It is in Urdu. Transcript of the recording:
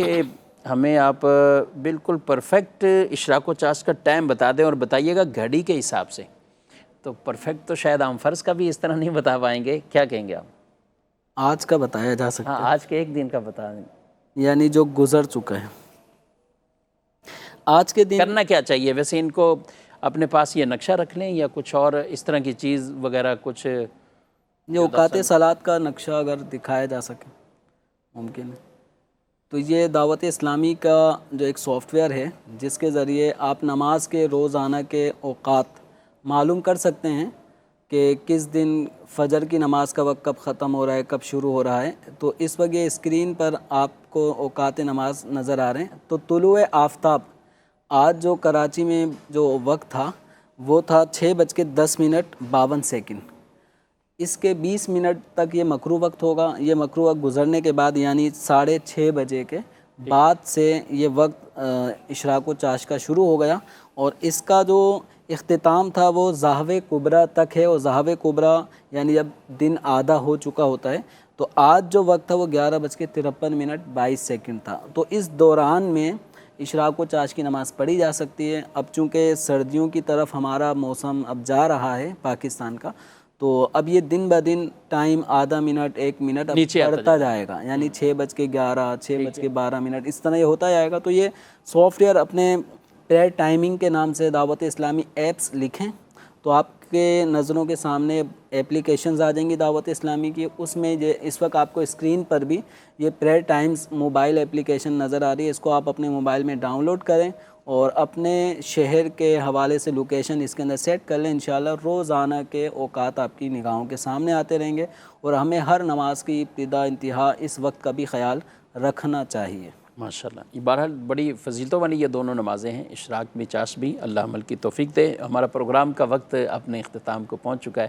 کہ ہمیں آپ بالکل پرفیکٹ اشراق و چاشت کا ٹائم بتا دیں اور بتائیے گا گھڑی کے حساب سے، تو پرفیکٹ تو شاید ہم فرض کا بھی اس طرح نہیں بتا پائیں گے، کیا کہیں گے آپ؟ آج کا بتایا جا ہاں سکتا آج کے ایک دن کا بتا دیں، ہے، یعنی جو گزر چکا ہے آج کے دن۔ کرنا کیا چاہیے ویسے؟ ان کو اپنے پاس یہ نقشہ رکھ لیں یا کچھ اور اس طرح کی چیز وغیرہ کچھ یہ جو اوقات صلات کا نقشہ اگر دکھایا جا سکے ممکن ہے، تو یہ دعوت اسلامی کا جو ایک سافٹ ویئر ہے جس کے ذریعے آپ نماز کے روزانہ کے اوقات معلوم کر سکتے ہیں کہ کس دن فجر کی نماز کا وقت کب ختم ہو رہا ہے، کب شروع ہو رہا ہے۔ تو اس وقت یہ اسکرین پر آپ کو اوقات نماز نظر آ رہے ہیں۔ تو طلوع آفتاب آج جو کراچی میں جو وقت تھا وہ تھا 6:10:52۔ اس کے 20 منٹ تک یہ مکروہ وقت ہوگا۔ یہ مکروہ وقت گزرنے کے بعد یعنی 6:30 بجے کے بعد سے یہ وقت اشراق و چاشت کا شروع ہو گیا، اور اس کا جو اختتام تھا وہ ظہو کبریٰ تک ہے، اور ظہو کبریٰ یعنی جب دن آدھا ہو چکا ہوتا ہے۔ تو آج جو وقت تھا وہ 11:53:22 تھا۔ تو اس دوران میں اشراق و چاشت کی نماز پڑھی جا سکتی ہے۔ اب چونکہ سردیوں کی طرف ہمارا موسم اب جا رہا ہے پاکستان کا، تو اب یہ دن بہ دن ٹائم آدھا منٹ 1 منٹ اب بڑھتا جائے گا، یعنی 6:11 6:12 اس طرح یہ ہوتا جائے گا۔ تو یہ سافٹ ویئر اپنے پریئر ٹائمنگ کے نام سے دعوت اسلامی ایپس لکھیں تو آپ کے نظروں کے سامنے اپلیکیشنز آ جائیں گی دعوت اسلامی کی۔ اس میں اس وقت آپ کو اسکرین پر بھی یہ پریئر ٹائمز موبائل اپلیکیشن نظر آ رہی ہے، اس کو آپ اپنے موبائل میں ڈاؤن لوڈ کریں اور اپنے شہر کے حوالے سے لوکیشن اس کے اندر سیٹ کر لیں۔ انشاءاللہ روزانہ کے اوقات آپ کی نگاہوں کے سامنے آتے رہیں گے، اور ہمیں ہر نماز کی ابتدا انتہا اس وقت کا بھی خیال رکھنا چاہیے۔ ماشاءاللہ، یہ بہرحال بڑی فضیلتوں والی یہ دونوں نمازیں ہیں، اشراق بھی چاشت بھی۔ اللہ عمل کی توفیق دے۔ ہمارا پروگرام کا وقت اپنے اختتام کو پہنچ چکا ہے۔